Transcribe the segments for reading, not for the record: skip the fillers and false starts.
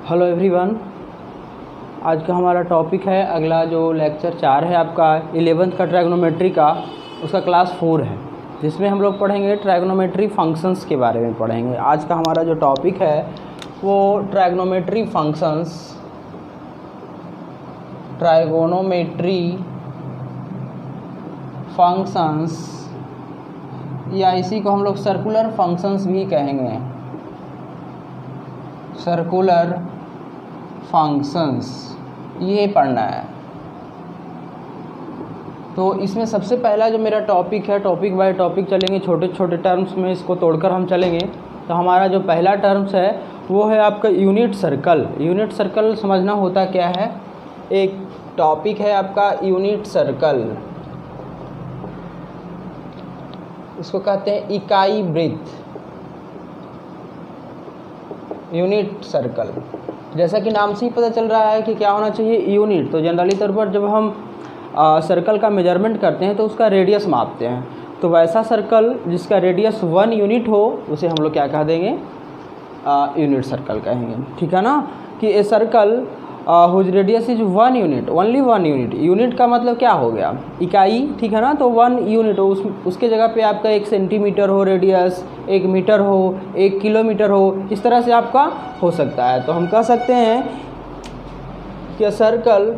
Hello everyone. आज का हमारा टॉपिक है, अगला जो लेक्चर 4 है आपका 11th का ट्रायगोनोमेट्री का, उसका क्लास 4 है, जिसमें हम लोग पढ़ेंगे ट्रायगोनोमेट्री फंक्शंस के बारे में पढ़ेंगे। आज का हमारा जो टॉपिक है वो ट्रायगोनोमेट्री फंक्शंस या इसी को हम लोग सर्कुलर फंक्शंस भी कहेंगे। सर्कुलर फंक्शंस ये पढ़ना है। तो इसमें सबसे पहला जो मेरा टॉपिक है, टॉपिक बाय टॉपिक चलेंगे, छोटे छोटे टर्म्स में इसको तोड़कर हम चलेंगे। तो हमारा जो पहला टर्म्स है वो है आपका यूनिट सर्कल। यूनिट सर्कल समझना होता क्या है। एक टॉपिक है आपका यूनिट सर्कल, इसको कहते हैं इकाई वृत्त, यूनिट सर्कल। जैसा कि नाम से ही पता चल रहा है कि क्या होना चाहिए, यूनिट। तो जनरली तौर पर जब हम सर्कल का मेजरमेंट करते हैं तो उसका रेडियस मापते हैं। तो वैसा सर्कल जिसका रेडियस 1 यूनिट हो उसे हम लोग क्या कह देंगे, यूनिट सर्कल कहेंगे। ठीक है ना, कि a circle whose radius is 1 unit, only 1 unit. Unit का मतलब क्या हो गया, इकाई। ठीक है ना, तो 1 यूनिट हो, उसके जगह पे आपका 1 सेंटीमीटर हो रेडियस, 1 मीटर हो, 1 किलोमीटर हो, इस तरह से आपका हो सकता है। तो हम कह सकते हैं कि circle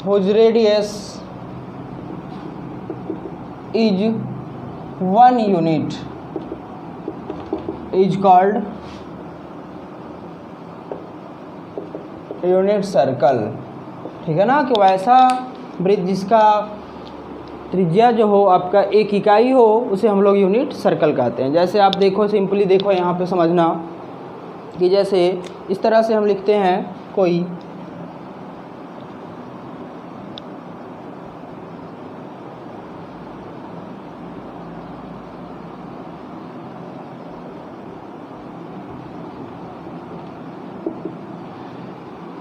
whose radius is 1 unit is called unit circle. ठीक है ना, कि वैसा वृत्त जिसका त्रिज्या जो हो आपका 1 इकाई हो उसे हम लोग यूनिट सर्कल कहते हैं। जैसे आप देखो, सिंपली देखो यहाँ पे समझना कि जैसे इस तरह से हम लिखते हैं कोई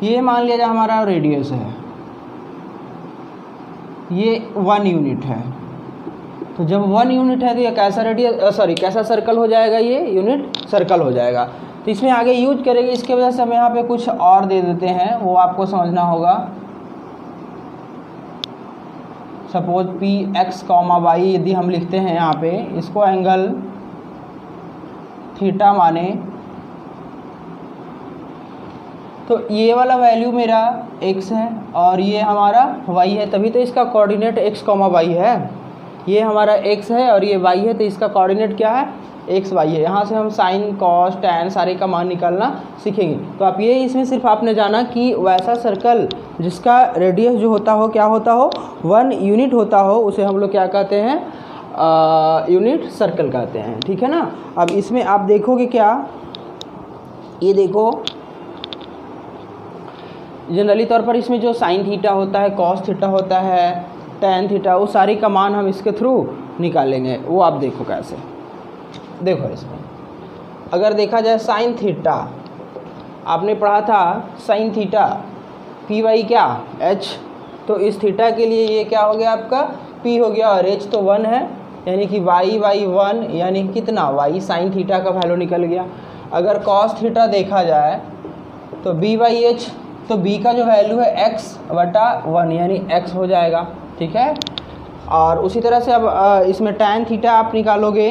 ये मान लिया जाए हमारा रेडियस है, ये 1 यूनिट है। तो जब 1 यूनिट है तो ये कैसा कैसा सर्कल हो जाएगा, ये यूनिट सर्कल हो जाएगा। तो इसमें आगे यूज करेंगे, इसके वजह से हम यहाँ पे कुछ और दे देते हैं, वो आपको समझना होगा। Suppose P X comma Y यदि हम लिखते हैं यहाँ पे, इसको एंगल थीटा माने, तो ये वाला वैल्यू मेरा x है और ये हमारा y है, तभी तो इसका कोऑर्डिनेट x, y है। ये हमारा x है और ये y है, तो इसका कोऑर्डिनेट क्या है, x, y है। यहाँ से हम साइन, कॉस, टैन सारे का मान निकालना सीखेंगे। तो आप ये इसमें सिर्फ आपने जाना कि वैसा सर्कल जिसका रेडियस जो होता हो, क्या होता हो, 1 यूनिट होता हो, उसे हम लोग क्या कहते हैं, यूनिट सर्कल कहते हैं। ठीक है ना। अब इसमें आप देखोगे क्या, ये देखो जनरली तौर पर इसमें जो साइन थीटा होता है, कॉस थीटा होता है, टैन थीटा, वो सारी का मान हम इसके थ्रू निकालेंगे। वो आप देखो कैसे, देखो इसमें अगर देखा जाए साइन थीटा, आपने पढ़ा था साइन थीटा पी वाई क्या एच, तो इस थीटा के लिए ये क्या हो गया आपका पी हो गया और एच तो 1 है, यानी कि वाई 1, यानी कितना वाई साइन थीटा का वैल्यू निकल गया। अगर कॉस थीटा देखा जाए तो बी वाई एच, तो b का जो वैल्यू है x/1 यानी x हो जाएगा। ठीक है। और उसी तरह से अब इसमें tan थीटा आप निकालोगे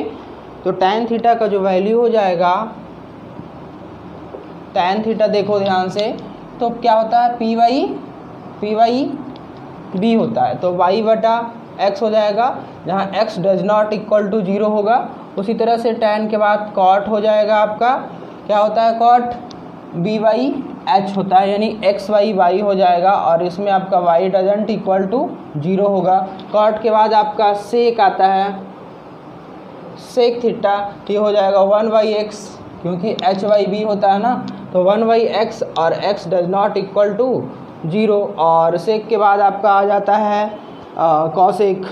तो tan थीटा का जो वैल्यू हो जाएगा, tan थीटा देखो ध्यान से, तो क्या होता है पी वाई b होता है, तो y/x हो जाएगा, जहाँ x does not equal to 0 होगा। उसी तरह से tan के बाद cot हो जाएगा आपका, क्या होता है cot b/h होता है, यानी x/y हो जाएगा, और इसमें आपका y डजंट इक्वल टू 0 होगा। कॉट के बाद आपका सेक आता है, सेक थीटा, ये हो जाएगा 1/x, क्योंकि h/b होता है ना, तो 1/x और x does not equal to 0। और सेक के बाद आपका आ जाता है कॉसेक,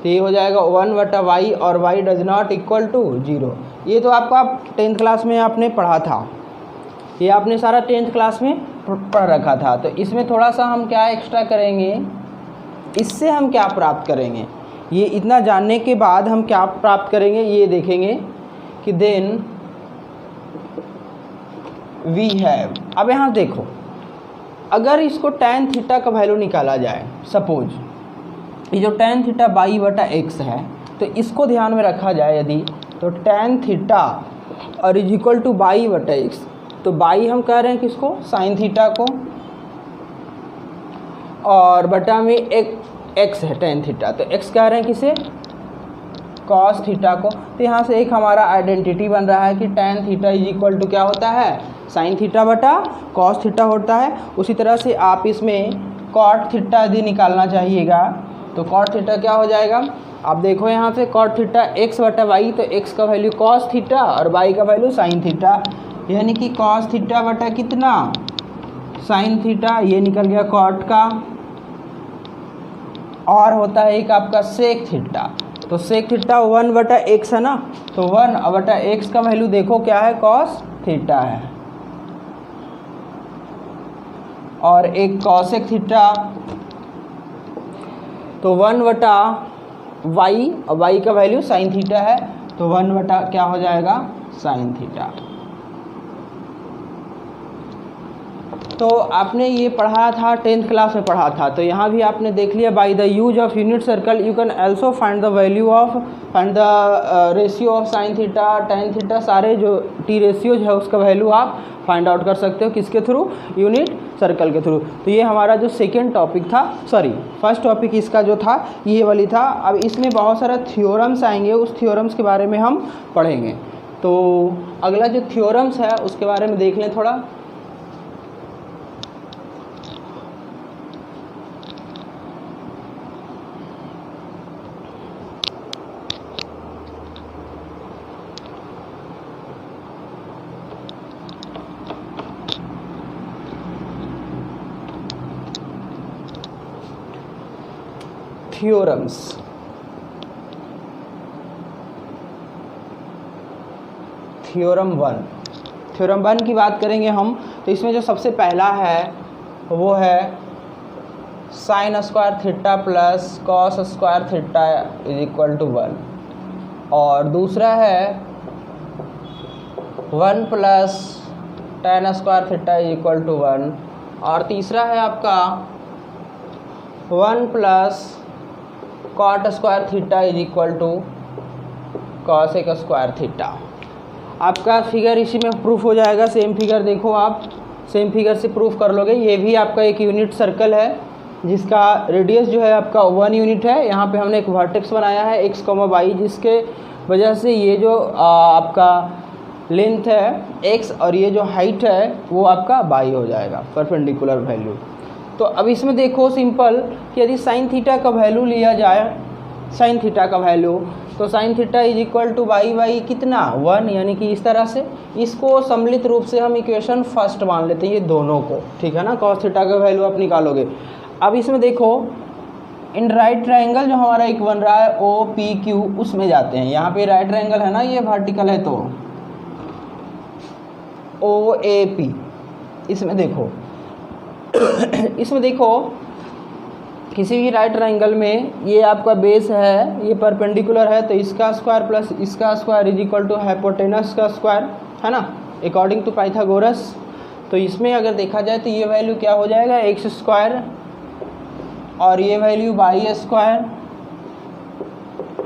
तो ये हो जाएगा 1/y और y does not equal to 0। ये तो आपका 10th क्लास में आपने पढ़ा था, ये आपने सारा 10th क्लास में पढ़ रखा था। तो इसमें थोड़ा सा हम क्या एक्स्ट्रा करेंगे, इससे हम क्या प्राप्त करेंगे, ये इतना जानने के बाद हम क्या प्राप्त करेंगे, ये देखेंगे कि देन वी हैव। अब यहाँ देखो, अगर इसको tan थीटा का वैल्यू निकाला जाए, सपोज ये जो tan थीटा बाई बटा एक्स है, तो इसको ध्यान में रखा जाए यदि, तो tan थीटा और इज इक्वल टू बाई बटा एक्स, तो बाई हम कह रहे हैं किसको, साइन थीटा को, और बटा में एक एक्स है tan थीटा, तो एक्स कह रहे हैं किसे, cos थीटा को। तो यहाँ से एक हमारा आइडेंटिटी बन रहा है कि tan theta is equal to क्या होता है, साइन थीटा बटा cos थीटा होता है। उसी तरह से आप इसमें cot थीटा यदि निकालना चाहिएगा तो cot थीटा क्या हो जाएगा, आप देखो यहाँ से cot थीटा x बटा वाई, तो x का वैल्यू cos थीटा और y का वैल्यू साइन थीटा, यानी कि cos थीटा बटा कितना, साइन थीटा, ये निकल गया cot का, और होता है एक आपका सेक थीटा, तो सेक थीटा 1 बटा एक्स है ना, तो 1 बटा एक्स का वैल्यू देखो क्या है, cos थीटा है, और एक cosec थीटा, तो 1 बटा वाई, और वाई का वैल्यू साइन थीटा है, तो 1 बटा क्या हो जाएगा, साइन थीटा। तो आपने ये पढ़ा था, 10th क्लास में पढ़ा था, तो यहाँ भी आपने देख लिया, by the use of unit circle you can also find the value of, find the ratio of sine theta, tan theta, सारे जो टी रेशियोज है उसका वैल्यू आप फाइंड आउट कर सकते हो, किसके थ्रू, यूनिट सर्कल के थ्रू। तो ये हमारा जो सेकेंड टॉपिक था, सॉरी फर्स्ट टॉपिक इसका जो था ये वाली था। अब इसमें बहुत सारा थ्योरम्स आएंगे, उस थ्योरम्स के बारे में हम पढ़ेंगे। तो अगला जो थ्योरम्स है उसके बारे में देख लें थोड़ा। थ्योरम्स, थ्योरम 1, थ्योरम 1 की बात करेंगे हम, तो इसमें जो सबसे पहला है वो है sine square theta plus cos square theta is equal to 1, और दूसरा है 1 plus tan square theta is equal to 1, और तीसरा है आपका 1 plus cot square theta is equal to cosec square theta. आपका फिगर इसी में प्रूफ हो जाएगा, सेम फिगर देखो आप, सेम फिगर से प्रूफ कर लोगे। ये भी आपका एक यूनिट सर्कल है जिसका रेडियस जो है आपका 1 यूनिट है। यहाँ पे हमने एक वर्टेक्स बनाया है x, y, जिसके वजह से ये जो आपका लेंथ है x और ये जो हाइट है वो आपका y हो जाएगा, परपेंडिकुलर वैल्यू। तो अब इसमें देखो सिंपल कि यदि साइन थीटा का वैल्यू लिया जाए, साइन थीटा का वैल्यू, तो sine theta is equal to Y कितना 1, यानी कि इस तरह से इसको सम्मिलित रूप से हम इक्वेशन फर्स्ट मान लेते हैं ये दोनों को, ठीक है ना। कॉस थीटा का वैल्यू आप निकालोगे। अब इसमें देखो इन राइट ट्रायंगल जो हमारा एक बन रहा है ओ पी क्यू, उसमें जाते हैं। यहाँ पे राइट ट्रायंगल है ना, ये वर्टिकल है, तो ओ ए पी, इसमें देखो इसमें देखो किसी भी राइट ट्रायंगल में ये आपका बेस है, ये परपेंडिकुलर है, तो इसका स्क्वायर प्लस इसका square is equal to hypotenuse का स्क्वायर, है ना, अकॉर्डिंग टू पाइथागोरस। तो इसमें अगर देखा जाए तो ये वैल्यू क्या हो जाएगा, एक्स स्क्वायर, और ये value Y square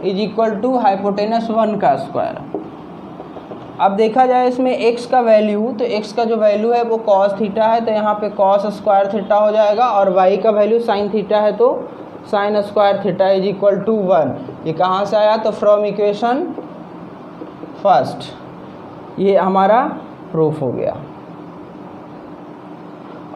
is equal to hypotenuse 1 का स्क्वायर। अब देखा जाए इसमें x का वैल्यू, तो x का जो वैल्यू है वो cos थीटा है, तो यहाँ पे cos स्क्वायर थीटा हो जाएगा, और y का वैल्यू sin थीटा है, तो sin square theta is equal to 1। ये कहाँ से आया, तो फ्रॉम इक्वेशन फर्स्ट, ये हमारा प्रूफ हो गया।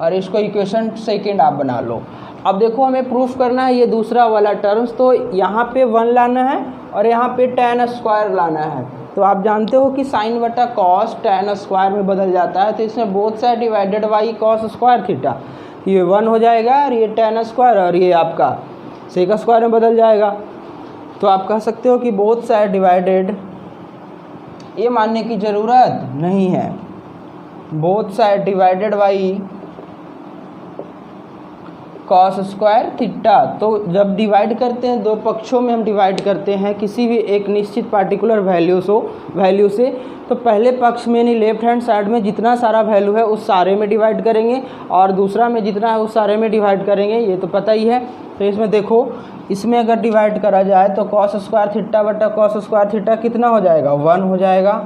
और इसको इक्वेशन सेकेंड आप बना लो। अब देखो हमें प्रूफ करना है ये दूसरा वाला टर्म्स, तो यहाँ पे 1 लाना है और यहाँ पे tan स्क्वायर लाना है। तो आप जानते हो कि साइन बटा कॉस tan स्क्वायर में बदल जाता है, तो इसमें both side divided by cos square theta, ये 1 हो जाएगा, और ये tan स्क्वायर और ये आपका सेक स्क्वायर में बदल जाएगा। तो आप कह सकते हो कि बोथ साइड डिवाइडेड, ये मानने की ज़रूरत नहीं है, both side divided by cos square theta. तो जब डिवाइड करते हैं, दो पक्षों में हम डिवाइड करते हैं किसी भी एक निश्चित पार्टिकुलर वैल्यू से, तो पहले पक्ष में यानी लेफ्ट हैंड साइड में जितना सारा वैल्यू है उस सारे में डिवाइड करेंगे, और दूसरा में जितना है उस सारे में डिवाइड करेंगे, ये तो पता ही है। तो इसमें देखो, इसमें अगर डिवाइड करा जाए तो कॉस स्क्वायर थीटा बटा कॉस स्क्वायर थीटा कितना हो जाएगा, 1 हो जाएगा।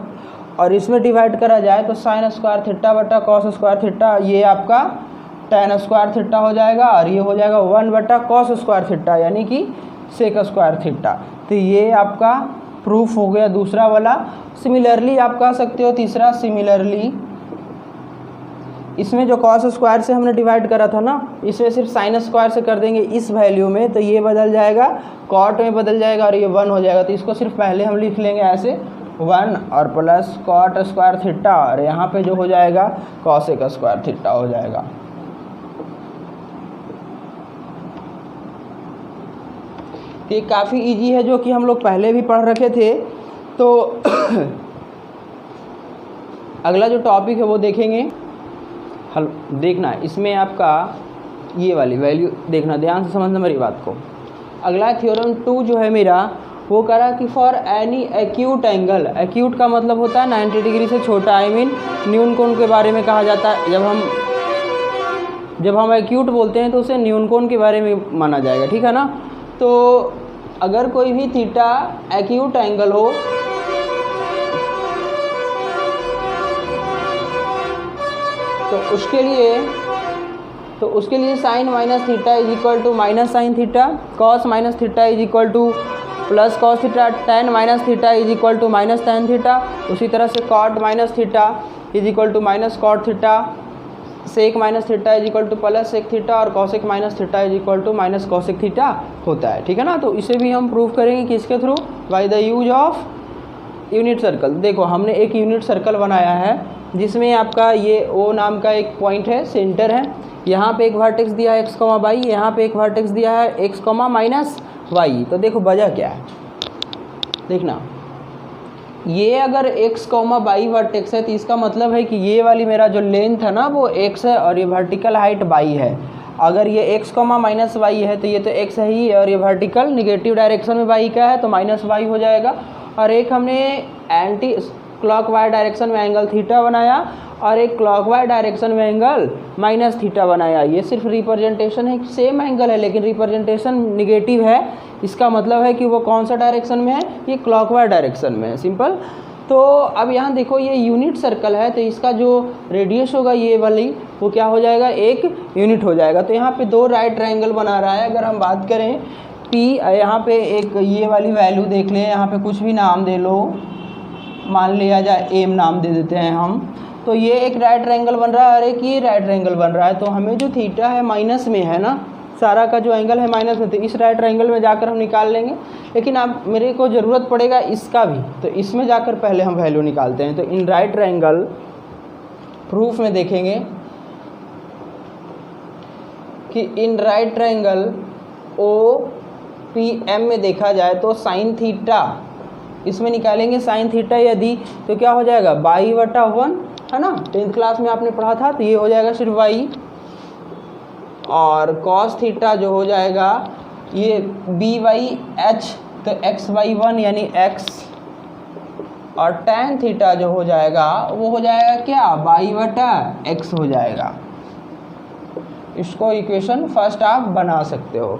और इसमें डिवाइड करा जाए तो साइन स्क्वायर थीटा बटा कॉस स्क्वायर थीटा, ये आपका tan स्क्वायर थीटा हो जाएगा, और ये हो जाएगा 1 बटा कॉस स्क्वायर थीटा यानी कि सेक स्क्वायर थीटा। तो ये आपका प्रूफ हो गया दूसरा वाला। सिमिलरली आप कह सकते हो तीसरा, सिमिलरली इसमें जो कॉस स्क्वायर से हमने डिवाइड करा था ना, इसमें सिर्फ साइन स्क्वायर से कर देंगे इस वैल्यू में, तो ये बदल जाएगा कॉट में बदल जाएगा और ये 1 हो जाएगा। तो इसको सिर्फ पहले हम लिख लेंगे ऐसे 1 और प्लस कॉट स्क्वायर थीटा, और यहाँ पे जो हो जाएगा कॉसेक स्क्वायर थीटा हो जाएगा। ये काफ़ी इजी है, जो कि हम लोग पहले भी पढ़ रखे थे। तो अगला जो टॉपिक है वो देखेंगे। हल देखना, इसमें आपका ये वाली वैल्यू देखना, ध्यान से समझना मेरी बात को। अगला थ्योरम 2 जो है मेरा, वो कह रहा कि for any acute angle, acute का मतलब होता है 90 डिग्री से छोटा, आई मीन न्यून कोण के बारे में कहा जाता है। जब हम एक्यूट बोलते हैं तो उसे न्यून कोण के बारे में माना जाएगा, ठीक है ना। तो अगर कोई भी थीटा एक्यूट एंगल हो तो उसके लिए sine minus theta is equal to minus sine theta, cos minus theta is equal to plus cos theta, tan minus theta is equal to minus tan theta. उसी तरह से cot minus theta is equal to minus cot theta, sec minus theta is equal to plus sec theta, और cosec minus theta is equal to minus cosec theta होता है, ठीक है ना। तो इसे भी हम प्रूव करेंगे किसके through, by the use of unit circle. देखो, हमने एक यूनिट सर्कल बनाया है जिसमें आपका ये ओ नाम का एक पॉइंट है, सेंटर है। यहाँ पे एक वर्टेक्स दिया है x, y, यहाँ पे एक वर्टेक्स दिया है x, माइनस y। तो देखो वजह क्या है, देखना, ये अगर x, y वर्टेक्स है तो इसका मतलब है कि ये वाली मेरा जो लेंथ है ना वो x है और ये वर्टिकल हाइट y है। अगर ये x, माइनस y है तो ये तो x है ही, और ये वर्टिकल निगेटिव डायरेक्शन में y का है तो माइनस y हो जाएगा। और एक हमने एंटी क्लॉकवाइज डायरेक्शन में एंगल थीटा बनाया और एक क्लॉकवाइज डायरेक्शन में एंगल माइनस थीटा बनाया। ये सिर्फ रिप्रेजेंटेशन है, सेम एंगल है लेकिन रिप्रेजेंटेशन निगेटिव है। इसका मतलब है कि वो कौन सा डायरेक्शन में है, ये क्लॉकवाइज डायरेक्शन में है, सिंपल। तो अब यहाँ देखो, ये यूनिट सर्कल है तो इसका जो रेडियस होगा ये वाली, वो क्या हो जाएगा, 1 यूनिट हो जाएगा। तो यहाँ पे 2 राइट ट्रायंगल बना रहा है। अगर हम बात करें P, यहाँ पे एक ये वाली वैल्यू देख लें, यहाँ पे कुछ भी नाम दे लो, मान लिया जाए एम नाम दे देते हैं हम। तो ये एक राइट ट्रायंगल बन रहा है और एक ये राइट ट्रायंगल बन रहा है। तो हमें जो थीटा है माइनस में है ना, सारा का जो एंगल है माइनस में, तो इस राइट ट्रायंगल में जाकर हम निकाल लेंगे। लेकिन अब मेरे को ज़रूरत पड़ेगा इसका भी, तो इसमें जाकर पहले हम वैल्यू निकालते हैं। तो इन राइट ट्रायंगल प्रूफ में देखेंगे कि इन राइट ट्रायंगल OPM में देखा जाए तो साइन थीटा, इसमें निकालेंगे साइन थीटा यदि, तो क्या हो जाएगा, बाई बटा 1 है ना, 10th क्लास में आपने पढ़ा था। तो ये हो जाएगा सिर्फ y, और कॉस थीटा जो हो जाएगा ये BH, तो x/1 यानी x, और tan थीटा जो हो जाएगा वो हो जाएगा क्या, y बटा x हो जाएगा। इसको इक्वेशन फर्स्ट आप बना सकते हो।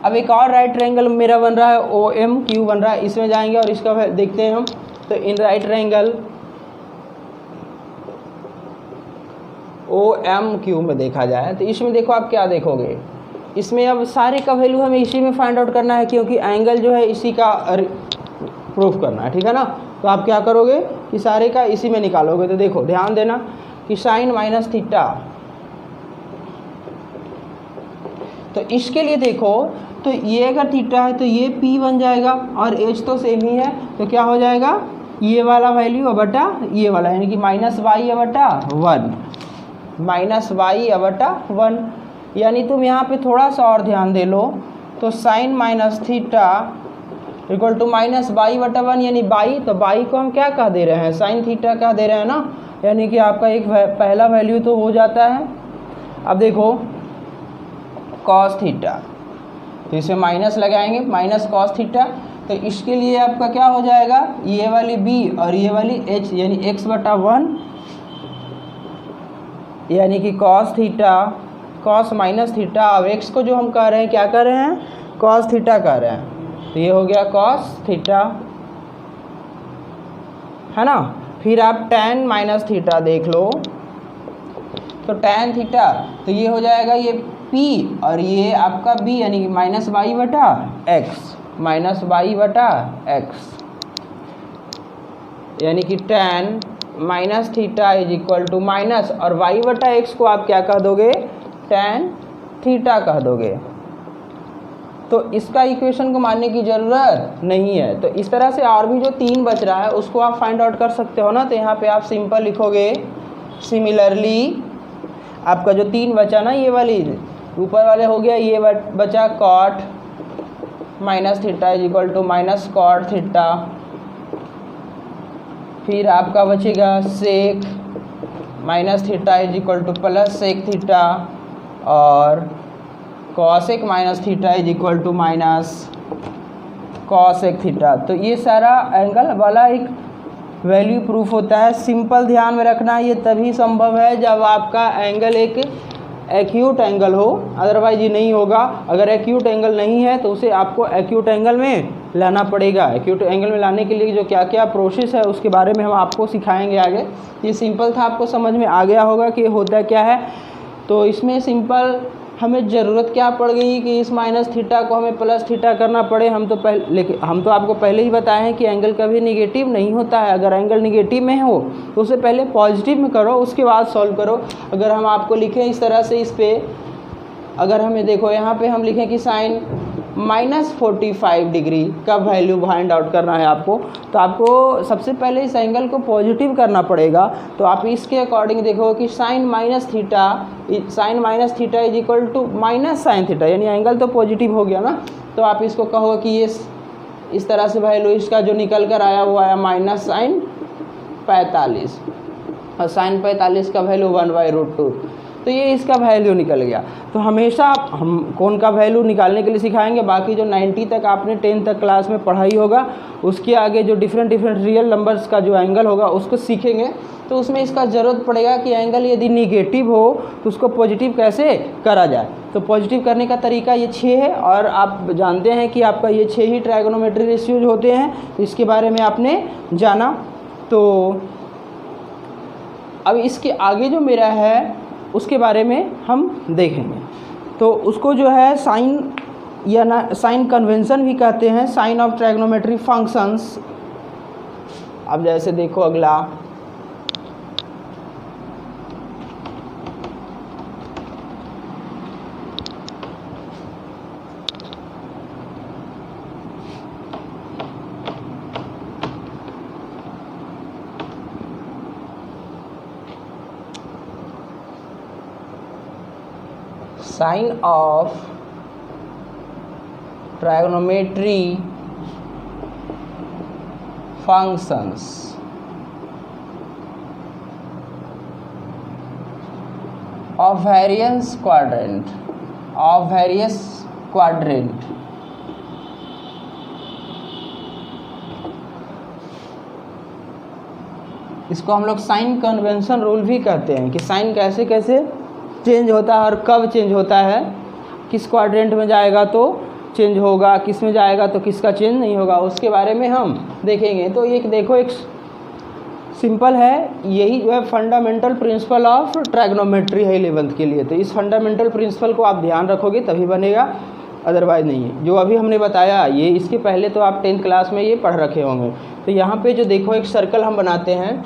अब एक और राइट ट्रायंगल मेरा बन रहा है, OMQ बन रहा है, इसमें जाएंगे और इसका देखते हैं हम। तो इन राइट ट्रायंगल OMQ में देखा जाए तो इसमें देखो आप क्या देखोगे, इसमें अब सारे का वैल्यू हमें इसी में फाइंड आउट करना है, क्योंकि एंगल जो है इसी का प्रूफ करना है, ठीक है ना। तो आप क्या करोगे कि सारे का इसी में निकालोगे। तो देखो ध्यान देना कि साइन माइनस थीटा, तो इसके लिए देखो, तो ये अगर थीटा है तो ये P बन जाएगा और H तो सेम ही है, तो क्या हो जाएगा, ये वाला वैल्यू बटा ये वाला, यानी कि माइनस y बटा 1, माइनस y बटा 1। यानी तुम यहाँ पे थोड़ा सा और ध्यान दे लो, तो sine minus theta equal to minus y बटा 1 यानी बाई, तो बाई को हम क्या कह दे रहे हैं, साइन थीटा कह दे रहे हैं ना, यानी कि आपका एक पहला वैल्यू तो हो जाता है। अब देखो कॉस थीटा, तो इसमें माइनस लगाएंगे, माइनस कॉस थीटा, तो इसके लिए आपका क्या हो जाएगा, ये वाली b और ये वाली h यानी x बटा 1 यानी कि cos theta, cos minus theta. अब x को जो हम कह रहे हैं क्या कह रहे हैं, कॉस थीटा कह रहे हैं, तो ये हो गया कॉस थीटा, है ना। फिर आप tan माइनस थीटा देख लो, तो tan थीटा, तो ये हो जाएगा ये p और ये आपका b यानी कि माइनस बाई बटा x, माइनस बाई बटा x, यानी कि tan minus theta is equal to minus, और y बटा x को आप क्या कह दोगे, tan थीटा कह दोगे। तो इसका इक्वेशन को मानने की ज़रूरत नहीं है। तो इस तरह से और भी जो 3 बच रहा है उसको आप फाइंड आउट कर सकते हो ना। तो यहाँ पे आप सिंपल लिखोगे, सिमिलरली आपका जो 3 बचा ना, ये वाली ऊपर वाले हो गया, ये बचा cot minus theta is equal to minus cot theta, फिर आपका बचेगा sec minus theta is equal to plus sec theta, और cosec minus theta is equal to minus cosec theta. तो ये सारा एंगल वाला एक वैल्यू प्रूफ होता है। सिंपल ध्यान में रखना, ये तभी संभव है जब आपका एंगल एक एक्यूट एंगल हो, अदरवाइज ये नहीं होगा। अगर एक्यूट एंगल नहीं है तो उसे आपको एक्यूट एंगल में लाना पड़ेगा। एक्यूट एंगल में लाने के लिए जो क्या क्या प्रोसेस है उसके बारे में हम आपको सिखाएंगे आगे। ये सिंपल था, आपको समझ में आ गया होगा कि होता क्या है। तो इसमें सिंपल हमें ज़रूरत क्या पड़ गई कि इस माइनस थीटा को हमें प्लस थीटा करना पड़े। हम तो आपको पहले ही बताए हैं कि एंगल कभी निगेटिव नहीं होता है। अगर एंगल निगेटिव में हो तो उसे पहले पॉजिटिव में करो, उसके बाद सॉल्व करो। अगर हम आपको लिखें इस तरह से, इस पर अगर हमें देखो यहाँ पे हम लिखें कि साइन माइनस 45 डिग्री का वैल्यू फाइंड आउट करना है आपको, तो आपको सबसे पहले इस एंगल को पॉजिटिव करना पड़ेगा। तो आप इसके अकॉर्डिंग देखो कि sine minus theta is equal to minus sine theta, यानी एंगल तो पॉजिटिव हो गया ना। तो आप इसको कहो कि ये इस तरह से वैल्यू इसका जो निकल कर आया वो आया माइनस साइन 45, और साइन 45 का वैल्यू 1/√2, तो ये इसका वैल्यू निकल गया। तो हमेशा हम कौन का वैल्यू निकालने के लिए सिखाएंगे। बाकी जो 90 तक आपने 10 तक क्लास में पढ़ाई होगा, उसके आगे जो डिफरेंट रियल नंबर्स का जो एंगल होगा उसको सीखेंगे। तो उसमें इसका ज़रूरत पड़ेगा कि एंगल यदि निगेटिव हो तो उसको पॉजिटिव कैसे करा जाए। तो पॉजिटिव करने का तरीका ये 6 है, और आप जानते हैं कि आपका ये 6 ही ट्रायगोनोमेट्री रेशियोज होते हैं। इसके बारे में आपने जाना। तो अब इसके आगे जो मेरा है उसके बारे में हम देखेंगे। तो उसको जो है साइन या ना साइन कन्वेंशन भी कहते हैं, साइन ऑफ ट्रायगोनोमेट्री फंक्शंस। अब जैसे देखो अगला, sign of trigonometry functions of various quadrant, इसको हम लोग साइन कन्वेंशन रूल भी कहते हैं कि साइन कैसे कैसे चेंज होता है और कब चेंज होता है, किस क्वाड्रेंट में जाएगा तो चेंज होगा, किस में जाएगा तो किसका चेंज नहीं होगा, उसके बारे में हम देखेंगे। तो ये देखो एक सिंपल है, यही जो है फंडामेंटल प्रिंसिपल ऑफ ट्रायगोनोमेट्री है 11th के लिए। तो इस फंडामेंटल प्रिंसिपल को आप ध्यान रखोगे तभी बनेगा, अदरवाइज नहीं है। जो अभी हमने बताया ये इसके पहले तो आप 10th क्लास में ये पढ़ रखे होंगे। तो यहाँ पे जो देखो एक सर्कल हम बनाते हैं,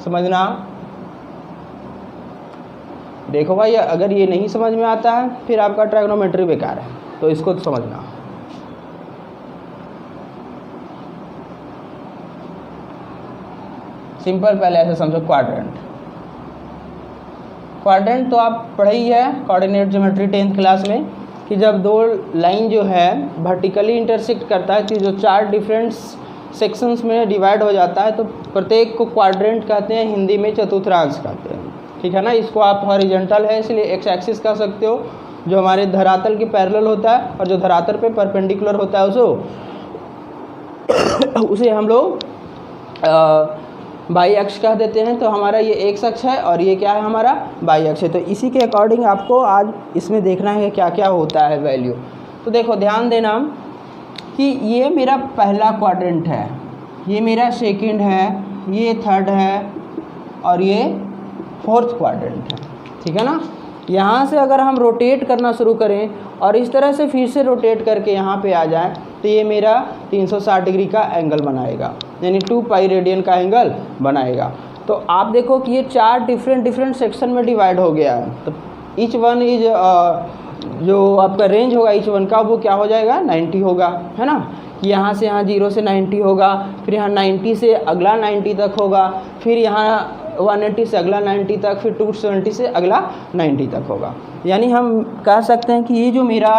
समझना। देखो भाई, अगर ये नहीं समझ में आता है फिर आपका ट्रायगोनोमेट्री बेकार है, तो इसको तो समझना। सिंपल पहले ऐसे समझो, क्वाड्रेंट तो आप पढ़े ही है कोऑर्डिनेट ज्योमेट्री 10th क्लास में कि जब दो लाइन जो है वर्टिकली इंटरसेक्ट करता है तो जो 4 डिफरेंट सेक्शंस में डिवाइड हो जाता है, तो प्रत्येक को क्वाड्रेंट कहते हैं, हिंदी में चतुर्थांश कहते हैं, ठीक है ना। इसको आप हॉरिजॉन्टल है इसलिए एक्स एक्सिस कह सकते हो, जो हमारे धरातल के पैरेलल होता है, और जो धरातल पे परपेंडिकुलर होता है उसे हम लोग बाई अक्ष कह देते हैं। तो हमारा ये एक्स अक्ष है और ये क्या है, हमारा बाई अक्ष है। तो इसी के अकॉर्डिंग आपको आज इसमें देखना है क्या क्या होता है वैल्यू। तो देखो ध्यान देना कि ये मेरा पहला क्वाड्रेंट है, ये मेरा सेकंड है, ये थर्ड है और ये फोर्थ क्वाड्रेंट है, ठीक है ना। यहाँ से अगर हम रोटेट करना शुरू करें और इस तरह से फिर से रोटेट करके यहाँ पे आ जाए तो ये मेरा 360 डिग्री का एंगल बनाएगा, यानी 2 पाई रेडियन का एंगल बनाएगा। तो आप देखो कि ये 4 डिफरेंट सेक्शन में डिवाइड हो गया है। तो ईच वन इज जो आपका रेंज होगा ईच वन का वो क्या हो जाएगा, 90 होगा, है ना। यहाँ से यहाँ 0 से 90 होगा, फिर यहाँ 90 से अगला 90 तक होगा, फिर यहाँ 180 से अगला 90 तक, फिर 270 से अगला 90 तक होगा। यानी हम कह सकते हैं कि ये जो मेरा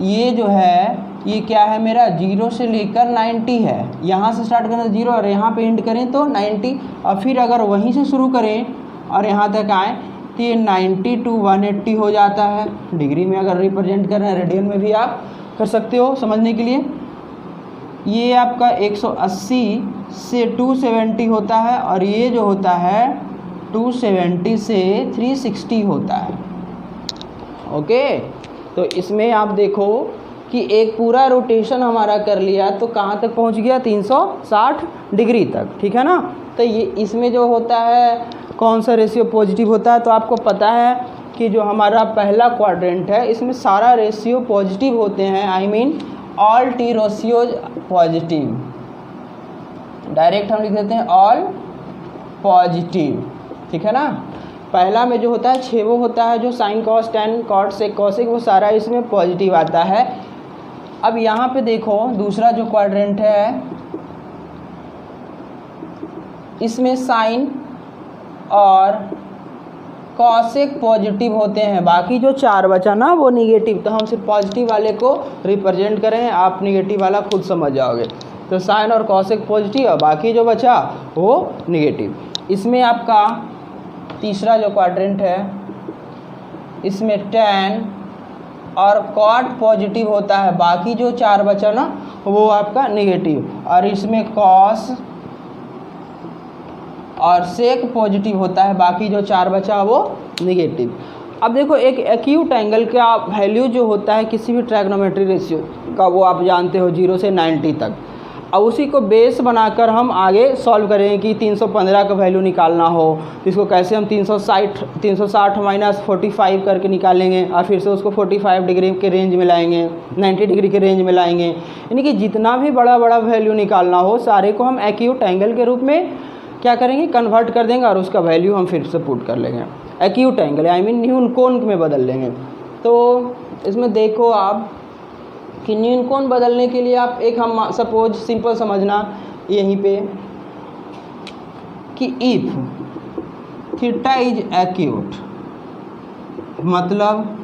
ये जो है ये क्या है, मेरा 0 से लेकर 90 है। यहाँ से स्टार्ट करें तो 0 और यहाँ पे एंड करें तो 90, और फिर अगर वहीं से शुरू करें और यहाँ तक आएँ तो ये 90 to 180 हो जाता है। डिग्री में अगर रिप्रेजेंट कर रहे हैं, रेडियन में भी आप कर सकते हो समझने के लिए। ये आपका 180 से 270 होता है और ये जो होता है 270 से 360 होता है। ओके, तो इसमें आप देखो कि एक पूरा रोटेशन हमारा कर लिया तो कहाँ तक पहुँच गया, 360 डिग्री तक, ठीक है ना। तो ये इसमें जो होता है कौन सा रेशियो पॉजिटिव होता है, तो आपको पता है कि जो हमारा पहला क्वाड्रेंट है इसमें सारा रेशियो पॉजिटिव होते हैं, I mean all T ratios positive. Direct हम लिख देते हैं ऑल पॉजिटिव, ठीक है ना। पहला में जो होता है 6 वो होता है जो sine cos tan cot sec cosec, वो सारा इसमें पॉजिटिव आता है। अब यहाँ पे देखो दूसरा जो क्वाड्रेंट है इसमें साइन और कॉसेक पॉजिटिव होते हैं, बाकी जो 4 बचा ना वो निगेटिव। तो हम सिर्फ पॉजिटिव वाले को रिप्रेजेंट करें, आप निगेटिव वाला खुद समझ जाओगे। तो साइन और कॉसेक पॉजिटिव और बाकी जो बचा वो निगेटिव। इसमें आपका तीसरा जो क्वाड्रेंट है इसमें टेन और कॉट पॉजिटिव होता है, बाकी जो 4 बचा ना वो आपका निगेटिव, और इसमें कॉस और सेक पॉजिटिव होता है, बाकी जो 4 बचा वो निगेटिव। अब देखो एक एक्यूट एंगल का वैल्यू जो होता है किसी भी ट्रायगोनोमेट्री रेशियो का वो आप जानते हो 0 से 90 तक। अब उसी को बेस बनाकर हम आगे सॉल्व करेंगे कि 315 का वैल्यू निकालना हो तो इसको कैसे हम 360 माइनस 45 करके निकालेंगे और फिर से उसको 45 डिग्री के रेंज में लाएंगे, 90 डिग्री के रेंज में लाएंगे। यानी कि जितना भी बड़ा बड़ा वैल्यू निकालना हो सारे को हम एक्यूट एंगल के रूप में क्या करेंगे, कन्वर्ट कर देंगे और उसका वैल्यू हम फिर से पुट कर लेंगे एक्यूट एंगल, आई मीन न्यून कोण में बदल लेंगे। तो इसमें देखो आप कि न्यून कोण बदलने के लिए आप एक हम सपोज सिंपल समझना यहीं पे कि इफ थीटा इज एक्यूट मतलब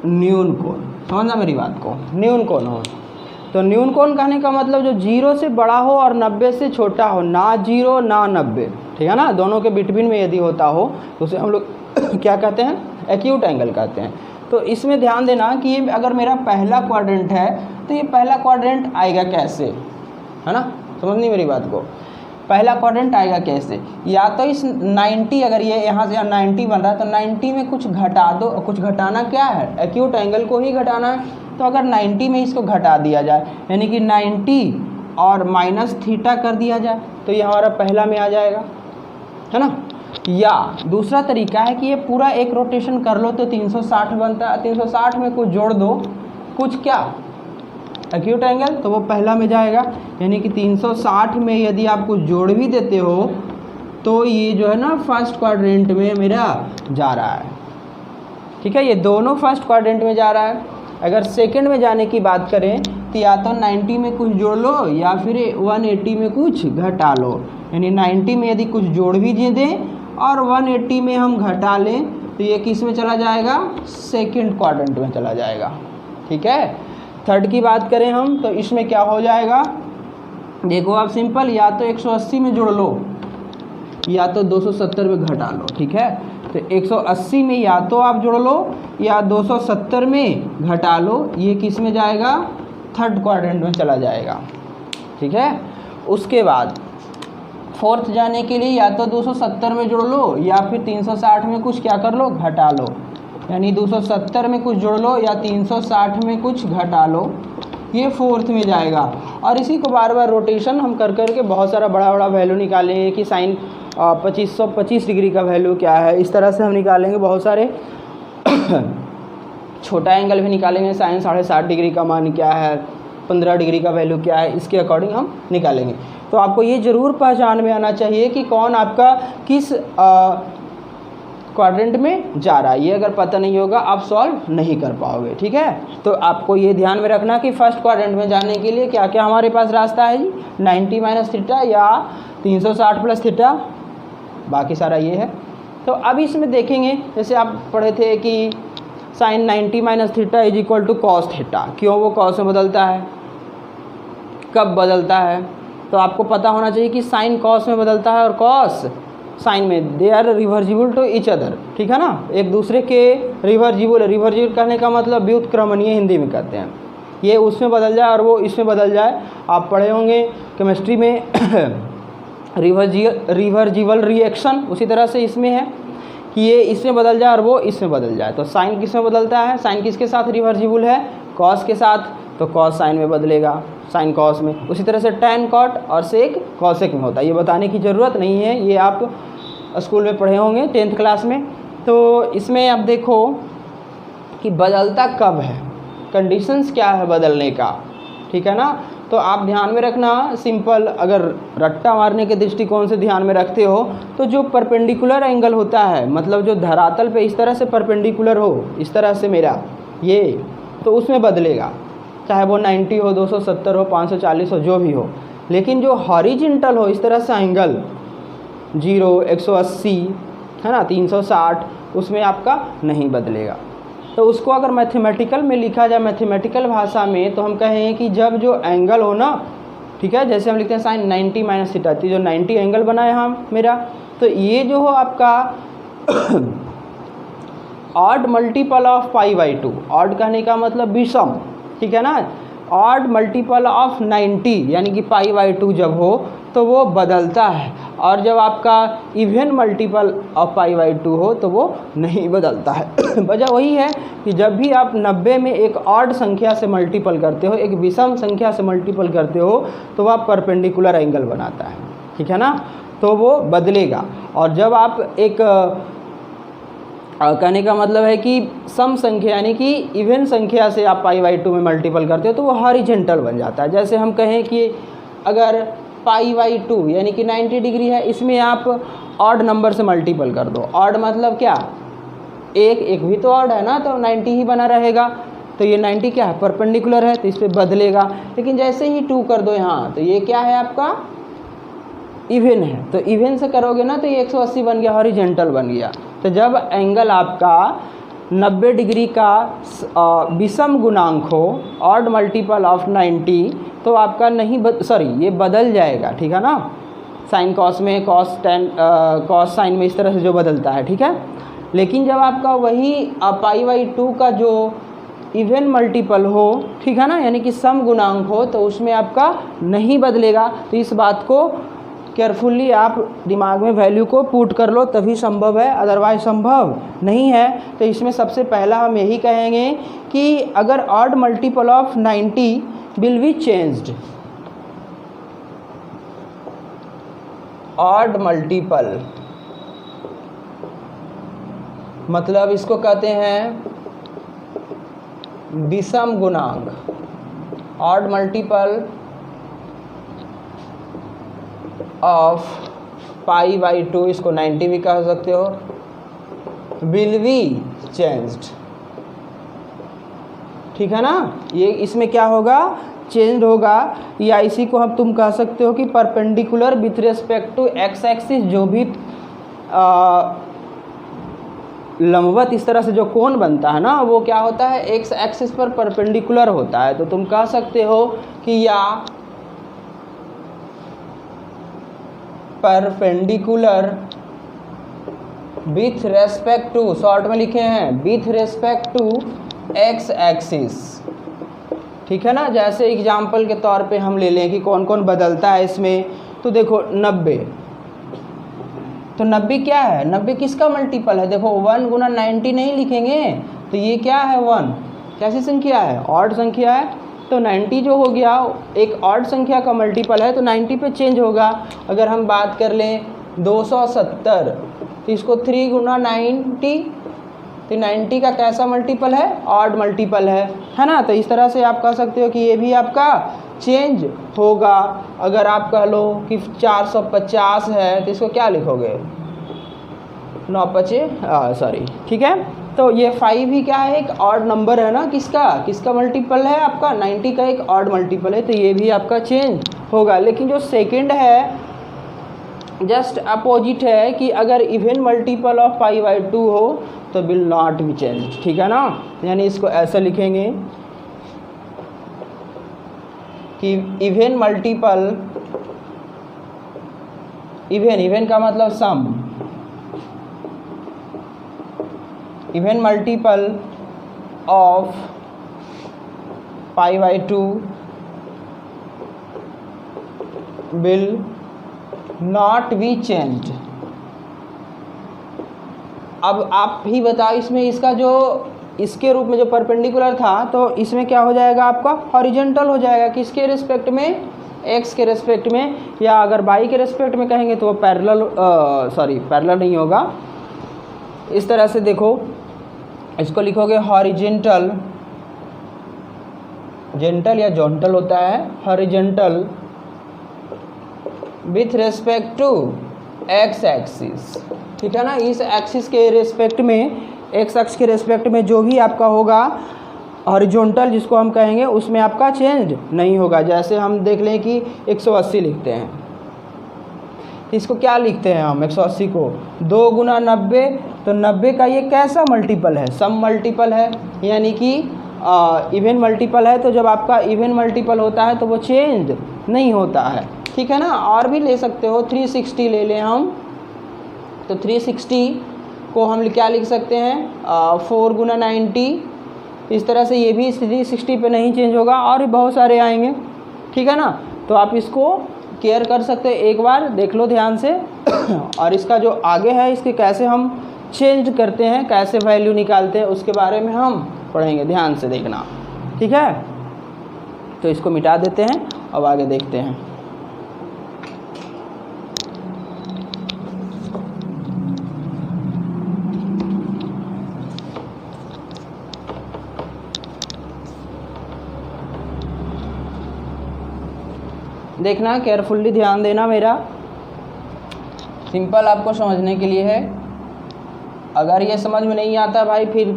न्यून कोण, समझना मेरी बात को, न्यून कोण हो तो न्यून कोण कहने का मतलब जो 0 से बड़ा हो और 90 से छोटा हो, ना 0 ना 90, ठीक है ना, दोनों के बिटवीन में यदि होता हो तो उसे हम लोग क्या कहते हैं, एक्यूट एंगल कहते हैं। तो इसमें ध्यान देना कि ये अगर मेरा पहला क्वाड्रेंट है तो ये पहला क्वाड्रेंट आएगा कैसे, है ना, समझनी मेरी बात को। पहला क्वाड्रेंट आएगा कैसे, या तो इस 90 अगर ये यहाँ से 90 बन रहा है तो 90 में कुछ घटा दो, कुछ घटाना क्या है, एक्यूट एंगल को ही घटाना है। तो अगर 90 में इसको घटा दिया जाए यानी कि 90 और माइनस थीटा कर दिया जाए तो ये हमारा पहला में आ जाएगा, है ना। या दूसरा तरीका है कि ये पूरा एक रोटेशन कर लो तो 360 बनता है, 360 में कुछ जोड़ दो, कुछ क्या एक्यूट एंगल, तो वो पहला में जाएगा। यानी कि 360 में यदि आप कुछ जोड़ भी देते हो तो ये जो है ना फर्स्ट क्वाड्रेंट में मेरा जा रहा है, ठीक है, ये दोनों फर्स्ट क्वाड्रेंट में जा रहा है। अगर सेकंड में जाने की बात करें तो या तो 90 में कुछ जोड़ लो या फिर 180 में कुछ घटा लो। यानी 90 में यदि कुछ जोड़ भी दें और 180 में हम घटा लें तो ये किस में चला जाएगा, सेकंड क्वाड्रेंट में चला जाएगा। ठीक है, थर्ड की बात करें हम तो इसमें क्या हो जाएगा, देखो आप सिंपल, या तो 180 में जोड़ लो या तो 270 में घटा लो। ठीक है, तो 180 में या तो आप जोड़ लो या 270 में घटा लो, ये किस में जाएगा, थर्ड क्वाड्रेंट में चला जाएगा। ठीक है, उसके बाद फोर्थ जाने के लिए या तो 270 में जोड़ लो या फिर 360 में कुछ क्या कर लो, घटा लो, यानी 270 में कुछ जोड़ लो या 360 में कुछ घटा लो, ये फोर्थ में जाएगा। और इसी को बार बार रोटेशन हम कर कर के बहुत सारा बड़ा बड़ा वैल्यू निकालेंगे कि साइन 2525 डिग्री का वैल्यू क्या है, इस तरह से हम निकालेंगे। बहुत सारे छोटा एंगल भी निकालेंगे, साइन 7.5 डिग्री का मान क्या है, 15 डिग्री का वैल्यू क्या है, इसके अकॉर्डिंग हम निकालेंगे। तो आपको ये ज़रूर पहचान में आना चाहिए कि कौन आपका किस क्वाड्रेंट में जा रहा है। ये अगर पता नहीं होगा आप सॉल्व नहीं कर पाओगे। ठीक है, तो आपको ये ध्यान में रखना कि फर्स्ट क्वाड्रेंट में जाने के लिए क्या क्या हमारे पास रास्ता है जी, 90 माइनस थीटा या 360 प्लस थीटा, बाकी सारा ये है। तो अब इसमें देखेंगे, जैसे आप पढ़े थे कि sine 90 minus theta is equal to cos theta, क्यों वो कॉस में बदलता है, कब बदलता है, तो आपको पता होना चाहिए कि साइन कॉस में बदलता है और कॉस साइन में, they are reversible to each other. ठीक है ना, एक दूसरे के रिवर्जिबल, रिवर्जिबल कहने का मतलब व्युत्क्रमणीय हिंदी में कहते हैं, ये उसमें बदल जाए और वो इसमें बदल जाए। आप पढ़े होंगे केमिस्ट्री में रिवर्जिबल रिएक्शन, उसी तरह से इसमें है कि ये इसमें बदल जाए और वो इसमें बदल जाए। तो साइन किस में बदलता है, साइन किसके साथ रिवर्जिबल है, कॉस के साथ, तो कॉस साइन में बदलेगा, साइन कॉस में। उसी तरह से टैन कॉट और सेक कॉसेक में होता है, ये बताने की ज़रूरत नहीं है, ये आप स्कूल में पढ़े होंगे 10th क्लास में। तो इसमें आप देखो कि बदलता कब है, कंडीशंस क्या है बदलने का। ठीक है ना, तो आप ध्यान में रखना, सिंपल अगर रट्टा मारने के दृष्टिकोण से ध्यान में रखते हो तो जो परपेंडिकुलर एंगल होता है, मतलब जो धरातल पे इस तरह से परपेंडिकुलर हो, इस तरह से मेरा ये, तो उसमें बदलेगा, चाहे वो 90 हो, 270 हो, 540 हो, जो भी हो। लेकिन जो हॉरिजॉन्टल हो, इस तरह से एंगल 0, 180 है ना, 360, उसमें आपका नहीं बदलेगा। तो उसको अगर मैथमेटिकल में लिखा जाए, मैथमेटिकल भाषा में, तो हम कहें कि जब जो एंगल हो ना, ठीक है, जैसे हम लिखते हैं साइन 90 माइनस थीटा, जो 90 एंगल बना है यहाँ मेरा, तो ये जो हो आपका ऑड मल्टीपल ऑफ π/2, ऑड कहने का मतलब विषम, ठीक है ना, ऑड मल्टीपल ऑफ 90 यानी कि π/2 जब हो तो वो बदलता है, और जब आपका इवन मल्टीपल ऑफ π/2 हो तो वो नहीं बदलता है। वजह वही है कि जब भी आप 90 में एक ऑड संख्या से मल्टीपल करते हो, एक विषम संख्या से मल्टीपल करते हो, तो वह परपेंडिकुलर एंगल बनाता है। ठीक है ना, तो वो बदलेगा। और जब आप एक कहने का मतलब है कि सम संख्या यानी कि इवन संख्या से आप π/2 में मल्टीपल करते हो तो वो हॉरिजॉन्टल बन जाता है। जैसे हम कहें कि अगर π/2 यानी कि 90 डिग्री है, इसमें आप ऑड नंबर से मल्टीपल कर दो। ऑड मतलब क्या, एक भी तो ऑड है ना, तो 90 ही बना रहेगा। तो ये 90 क्या है, परपेंडिकुलर है, तो इस पर बदलेगा। लेकिन जैसे ही 2 कर दो यहाँ, तो ये क्या है आपका इवन है, तो इवन से करोगे ना तो ये 180 बन गया, हॉरिजॉन्टल बन गया। तो जब एंगल आपका 90 डिग्री का विषम गुणांक हो, ऑड मल्टीपल ऑफ 90, तो आपका नहीं ये बदल जाएगा। ठीक है ना, साइन कॉस में, कॉस साइन में, इस तरह से जो बदलता है। ठीक है, लेकिन जब आपका वही π/2 का जो इवन मल्टीपल हो, ठीक है ना, यानी कि सम गुणांक हो, तो उसमें आपका नहीं बदलेगा। तो इस बात को केयरफुल्ली आप दिमाग में वैल्यू को पुट कर लो, तभी संभव है, अदरवाइज संभव नहीं है। तो इसमें सबसे पहला हम यही कहेंगे कि अगर odd multiple of 90 will be changed, odd multiple मतलब इसको कहते हैं विषम गुणांक, ऑड मल्टीपल ऑफ π/2, इसको 90 भी कह सकते हो, विल बी चेंज्ड। ठीक है ना, ये इसमें क्या होगा, चेंज होगा। या इसी को हम तुम कह सकते हो कि perpendicular with respect to X axis जो भी लंबवत इस तरह से जो कोण बनता है ना, वो क्या होता है, एक्स एक्सिस पर परपेंडिकुलर होता है। तो तुम कह सकते हो कि या perpendicular with respect to, short में लिखे हैं with respect to X axis, ठीक है ना। जैसे एग्जाम्पल के तौर पे हम ले लें कि कौन कौन बदलता है इसमें, तो देखो 90, तो 90 क्या है, 90 किसका मल्टीपल है, देखो 1 गुना 90 नहीं लिखेंगे, तो ये क्या है 1, कैसी संख्या है, ऑड संख्या है। तो 90 जो हो गया एक ऑड संख्या का मल्टीपल है, तो 90 पे चेंज होगा। अगर हम बात कर लें 270, तो इसको 3 गुना 90, तो 90 का कैसा मल्टीपल है, ऑड मल्टीपल है ना। तो इस तरह से आप कह सकते हो कि ये भी आपका चेंज होगा। अगर आप कह लो कि 450 है, तो इसको क्या लिखोगे, 9 सॉरी, ठीक है। तो ये 5 ही क्या है, एक ऑड नंबर है ना, किसका मल्टीपल है, आपका 90 का एक ऑड मल्टीपल है, तो ये भी आपका चेंज होगा। लेकिन जो सेकंड है जस्ट अपोजिट है कि अगर इवन मल्टीपल ऑफ π/2 हो तो विल नॉट बी चेंज, ठीक है ना। यानी इसको ऐसे लिखेंगे कि इवन मल्टीपल, इवन का मतलब सम, even multiple of π/2 will not be change. अब आप ही बताओ, इसमें इसका जो इसके रूप में जो परपेंडिकुलर था, तो इसमें क्या हो जाएगा आपका, हॉरिजॉन्टल हो जाएगा, किसके रिस्पेक्ट में, एक्स के रिस्पेक्ट में, या अगर वाई के रिस्पेक्ट में कहेंगे तो वो पैरेलल नहीं होगा। इस तरह से देखो, इसको लिखोगे हॉरिजॉन्टल, जेंटल या जॉन्टल होता है, horizontal with respect to X axis, ठीक है ना। इस एक्सिस के रेस्पेक्ट में, एक्स एक्सिस के रेस्पेक्ट में जो भी आपका होगा हॉरिजॉन्टल जिसको हम कहेंगे, उसमें आपका चेंज नहीं होगा। जैसे हम देख लें कि 180 लिखते हैं, इसको क्या लिखते हैं हम, 180 को 2 गुना 90, तो 90 का ये कैसा मल्टीपल है, सम मल्टीपल है, यानी कि इवन मल्टीपल है। तो जब आपका इवन मल्टीपल होता है तो वो चेंज नहीं होता है, ठीक है ना। और भी ले सकते हो, 360 ले लें हम, तो 360 को हम क्या लिख सकते हैं, 4 गुना 90, इस तरह से ये भी 360 पे नहीं चेंज होगा, और भी बहुत सारे आएंगे, ठीक है ना। तो आप इसको केयर कर सकते हैं, एक बार देख लो ध्यान से। और इसका जो आगे है, इसके कैसे हम चेंज करते हैं, कैसे वैल्यू निकालते हैं, उसके बारे में हम पढ़ेंगे, ध्यान से देखना, ठीक है। तो इसको मिटा देते हैं, अब आगे देखते हैं। देखना, केयरफुल्ली ध्यान देना, मेरा सिंपल आपको समझने के लिए है। अगर ये समझ में नहीं आता भाई, फिर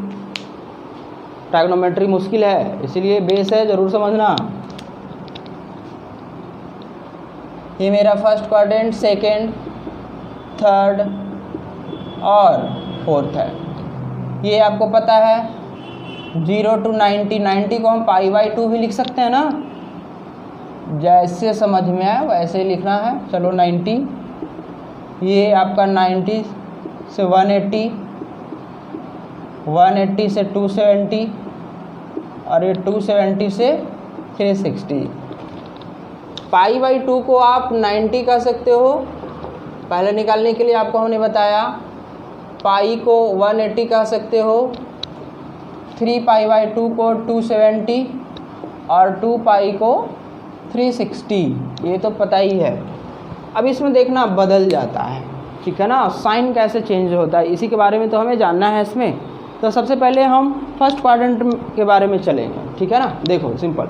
ट्राइगोनोमेट्री मुश्किल है, इसीलिए बेस है, ज़रूर समझना। ये मेरा फर्स्ट क्वाड्रेंट, सेकंड, थर्ड और फोर्थ है। ये आपको पता है 0 to 90, 90 को हम π/2 भी लिख सकते हैं ना, जैसे समझ में आए वैसे ही लिखना है। चलो 90, ये आपका 90 से 180, 180 से 270, और ये 270 से 360। π/2 को आप 90 कह सकते हो, पहले निकालने के लिए आपको हमने बताया। पाई को 180 कह सकते हो, 3π/2 को 270 और 2π को 360, ये तो पता ही है। अब इसमें देखना बदल जाता है, ठीक है ना, साइन कैसे चेंज होता है, इसी के बारे में तो हमें जानना है इसमें। तो सबसे पहले हम फर्स्ट क्वाड्रेंट के बारे में चलेंगे, ठीक है ना। देखो सिंपल,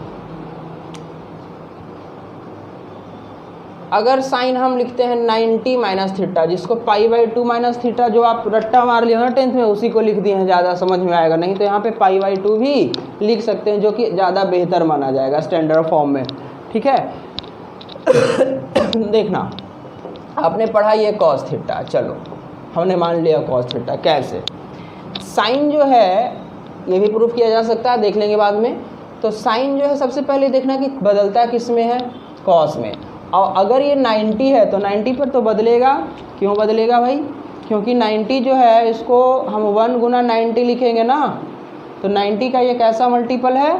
अगर साइन हम लिखते हैं 90 माइनस थीटा, जिसको π/2 माइनस थीटा, जो आप रट्टा मार लिया ना 10th में, उसी को लिख दिए हैं, ज़्यादा समझ में आएगा। नहीं तो यहाँ पे π/2 भी लिख सकते हैं, जो कि ज़्यादा बेहतर माना जाएगा स्टैंडर्ड फॉर्म में, ठीक है। देखना, आपने पढ़ा ये कॉस थीटा, चलो हमने मान लिया कॉस थीटा, कैसे साइन जो है ये भी प्रूफ किया जा सकता है, देख लेंगे बाद में। तो साइन जो है सबसे पहले देखना कि बदलता किस में है, कॉस में। और अगर ये 90 है तो 90 पर तो बदलेगा। क्यों बदलेगा भाई? क्योंकि 90 जो है इसको हम 1 गुना 90 लिखेंगे ना, तो 90 का ये कैसा मल्टीपल है,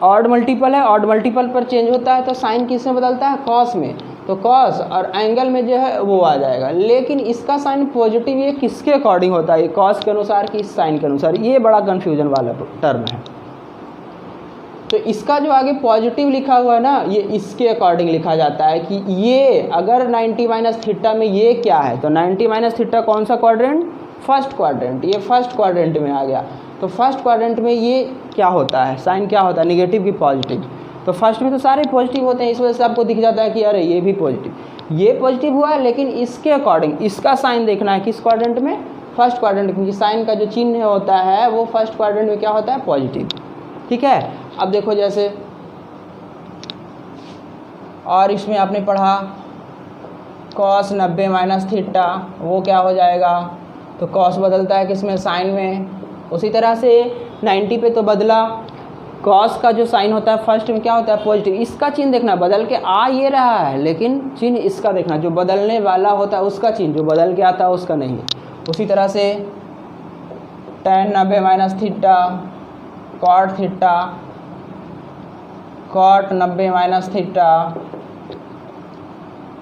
ऑड मल्टीपल है। ऑड मल्टीपल पर चेंज होता है तो साइन किस में बदलता है, कॉस में। तो कॉस और एंगल में जो है वो आ जाएगा। लेकिन इसका साइन पॉजिटिव ये किसके अकॉर्डिंग होता है, ये कॉस के अनुसार कि इस साइन के अनुसार, ये बड़ा कन्फ्यूजन वाला टर्म है। तो इसका जो आगे पॉजिटिव लिखा हुआ है ना, ये इसके अकॉर्डिंग लिखा जाता है कि ये अगर 90 माइनस थीटा में ये क्या है, तो 90 माइनस थीटा कौन सा क्वाड्रेंट, फर्स्ट क्वाड्रेंट, ये फर्स्ट क्वाड्रेंट में आ गया। तो फर्स्ट क्वाड्रेंट में ये क्या होता है, साइन क्या होता है, निगेटिव की पॉजिटिव। तो फर्स्ट में तो सारे पॉजिटिव होते हैं, इस वजह से आपको दिख जाता है कि अरे ये भी पॉजिटिव, ये पॉजिटिव हुआ है। लेकिन इसके अकॉर्डिंग इसका साइन देखना है किस क्वाड्रेंट में, फर्स्ट क्वाड्रेंट, क्योंकि साइन का जो चिन्ह होता है वो फर्स्ट क्वाड्रेंट में क्या होता है, पॉजिटिव। ठीक है। अब देखो जैसे और इसमें आपने पढ़ा कॉस 90 माइनस थीटा, वो क्या हो जाएगा, तो कॉस बदलता है किसमें, साइन में। उसी तरह से 90 पे तो बदला, कॉस का जो साइन होता है फर्स्ट में क्या होता है, पॉजिटिव। इसका चिन्ह देखना, बदल के आ ये रहा है लेकिन चिन्ह इसका देखना, जो बदलने वाला होता है उसका चिन्ह, जो बदल के आता है उसका नहीं। उसी तरह से tan 90 minus theta, cot theta, cot 90 minus theta,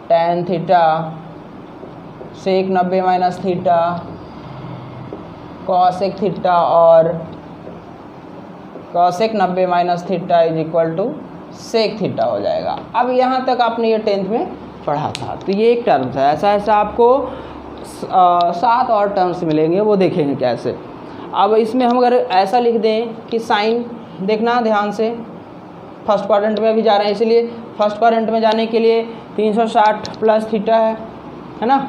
tan theta, sec 90 minus theta, cosec theta और cosec 90 minus theta is equal to sec theta हो जाएगा। अब यहाँ तक आपने ये 10th में पढ़ा था। तो ये एक टर्म था, ऐसा ऐसा आपको 7 और टर्म्स मिलेंगे, वो देखेंगे कैसे। अब इसमें हम अगर ऐसा लिख दें कि साइन, देखना ध्यान से, फर्स्ट क्वाड्रेंट में भी जा रहे हैं, इसलिए फर्स्ट क्वाड्रेंट में जाने के लिए 360 प्लस थीटा है ना।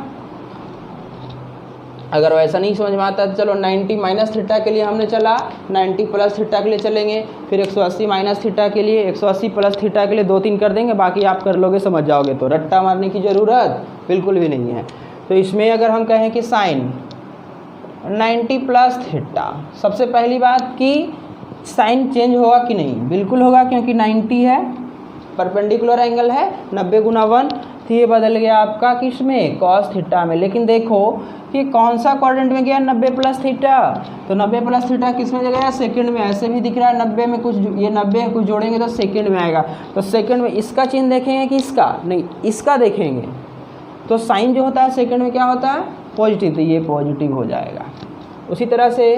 अगर वैसा नहीं समझ में आता तो चलो 90 माइनस थीटा के लिए हमने चला, 90 प्लस थीटा के लिए चलेंगे, फिर 180 माइनस थीटा के लिए, 180 प्लस थीटा के लिए 2-3 कर देंगे, बाकी आप कर लोगे, समझ जाओगे। तो रट्टा मारने की ज़रूरत बिल्कुल भी नहीं है। तो इसमें अगर हम कहें कि साइन 90 प्लस थीटा, सबसे पहली बात कि साइन चेंज होगा कि नहीं, बिल्कुल होगा, क्योंकि 90 है, परपेंडिकुलर एंगल है, 90 गुना 1, तो ये बदल गया आपका किस में, कॉस थीटा में। लेकिन देखो कि कौन सा क्वाड्रेंट में गया, 90 प्लस थीटा। तो 90 प्लस थीटा किस में गया, सेकंड में। ऐसे भी दिख रहा है 90 में कुछ, ये 90 कुछ जोड़ेंगे तो सेकंड में आएगा। तो सेकंड में इसका चिन्ह देखेंगे कि इसका नहीं, इसका देखेंगे। तो साइन जो होता है सेकंड में क्या होता है, पॉजिटिव, तो ये पॉजिटिव हो जाएगा। उसी तरह से